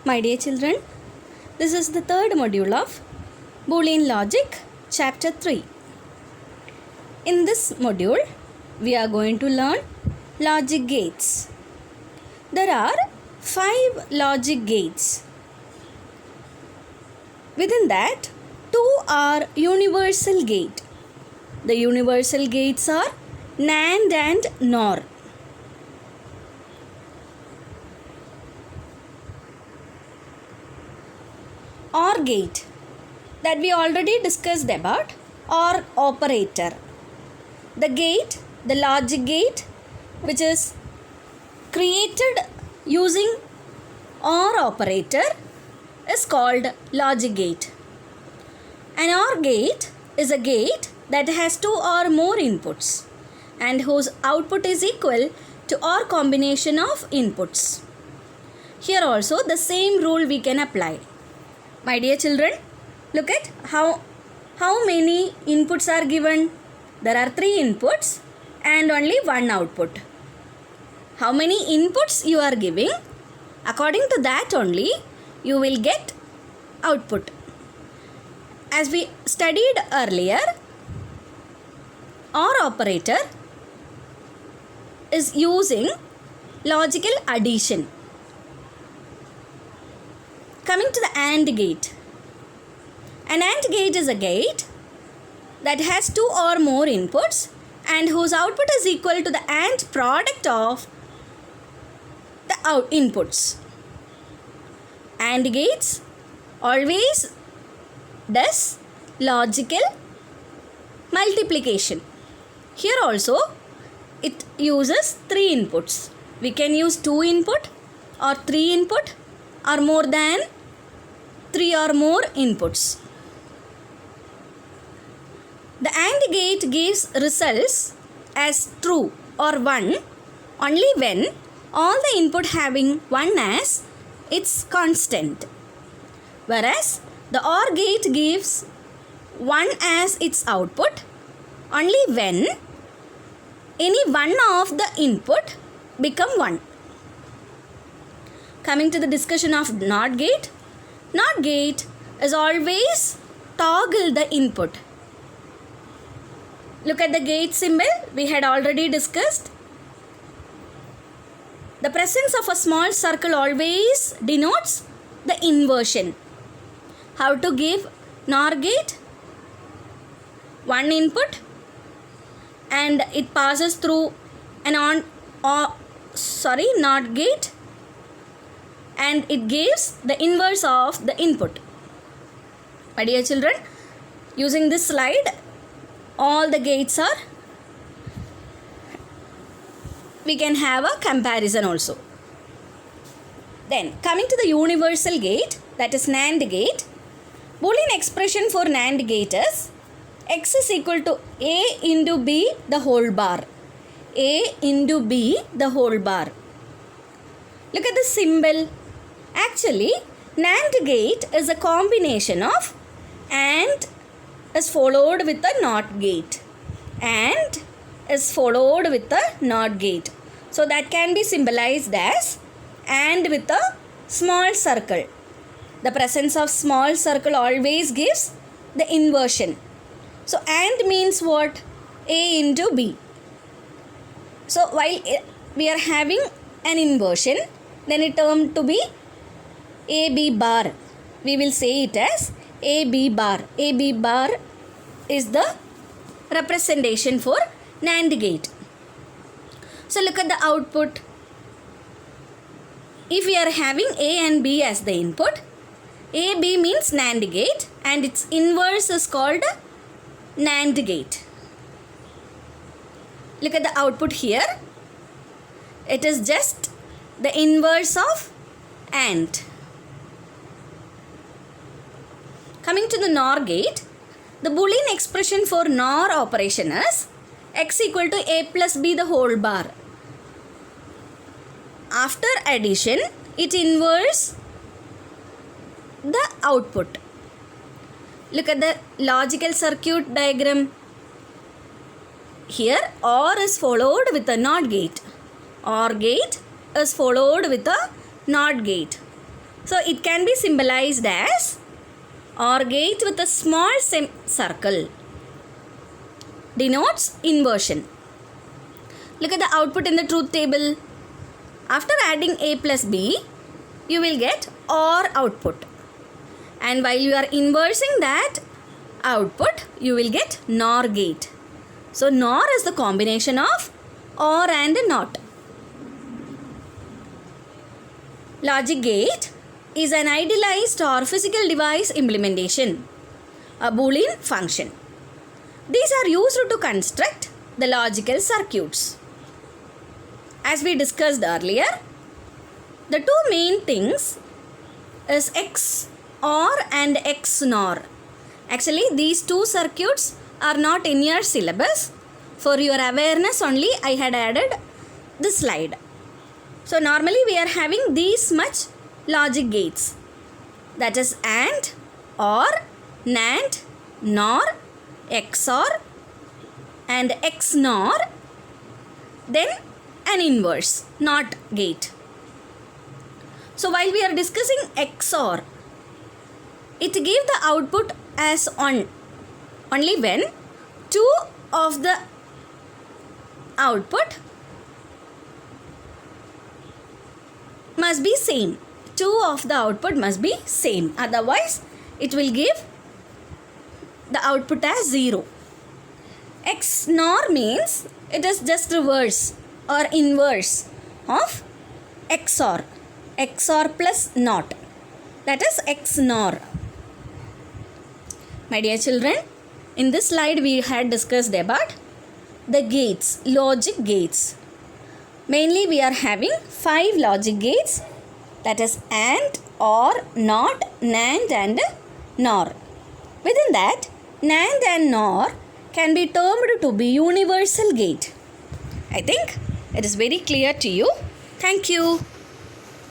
My dear children, this is the third module of Boolean Logic, Chapter 3. In this module, we are going to learn logic gates. There are 5 logic gates. Within that, 2 are universal gate. The universal gates are NAND and NOR. OR gate that we already discussed about, OR operator. The gate, the logic gate, which is created using OR operator is called logic gate. An OR gate is a gate that has 2 or more inputs and whose output is equal to OR combination of inputs. Here also the same rule we can apply. My dear children, look at how many inputs are given. There are 3 inputs and only 1 output. How many inputs you are giving? According to that only you will get output. As we studied earlier, OR operator is using logical addition. Coming to the AND gate. An AND gate is a gate that has 2 or more inputs and whose output is equal to the AND product of the inputs. AND gates always does logical multiplication. Here also it uses 3 inputs. We can use 2 input or 3 input or more than 3 or more inputs. The AND gate gives results as true or 1 only when all the input having 1 as its constant. Whereas the OR gate gives 1 as its output only when any one of the input become 1. Coming to the discussion of NOT gate. NOT gate is always toggle the input. Look at the gate symbol we had already discussed. The presence of a small circle always denotes the inversion. How to give NOR gate? 1 input and it passes through an NOT gate and it gives the inverse of the input. My dear children, using this slide, all the gates are, we can have a comparison also. Then coming to the universal gate, that is NAND gate. Boolean expression for NAND gate is x is equal to a into b the whole bar. A into b the whole bar. Look at the symbol. Actually, NAND gate is a combination of AND is followed with a NOT gate. AND is followed with a NOT gate. So that can be symbolized as AND with a small circle. The presence of small circle always gives the inversion. So AND means what? A into B. So while we are having an inversion, then it termed to be AB bar. We will say it as AB bar. AB bar is the representation for NAND gate. So look at the output. If we are having A and B as the input, AB means NAND gate and its inverse is called NAND gate. Look at the output here. It is just the inverse of AND. Coming to the NOR gate, the Boolean expression for NOR operation is x equal to a plus b the whole bar. After addition, it inverts the output. Look at the logical circuit diagram. Here OR is followed with a NOT gate. OR gate is followed with a NOT gate. So it can be symbolized as OR gate with a small circle. Denotes inversion. Look at the output in the truth table. After adding A plus B, you will get OR output. And while you are inversing that output, you will get NOR gate. So NOR is the combination of OR and NOT. Logic gate is an idealized or physical device implementation, a Boolean function. These are used to construct the logical circuits. As we discussed earlier, the two main things is XOR and XNOR. Actually, these two circuits are not in your syllabus. For your awareness only, I had added this slide. So normally we are having these much logic gates, that is AND, OR, NAND, NOR, XOR and XNOR, then an inverse NOT gate. So while we are discussing XOR, it gave the output as on only when two of the output must be same. Two of the output must be same, otherwise it will give the output as 0. XNOR means it is just reverse or inverse of XOR. XOR plus NOT, that is XNOR. My dear children, in this slide we had discussed about the gates, logic gates. Mainly we are having 5 logic gates, that is AND, OR, NOT, NAND and NOR. Within that, NAND and NOR can be termed to be universal gate. I think it is very clear to you. Thank you.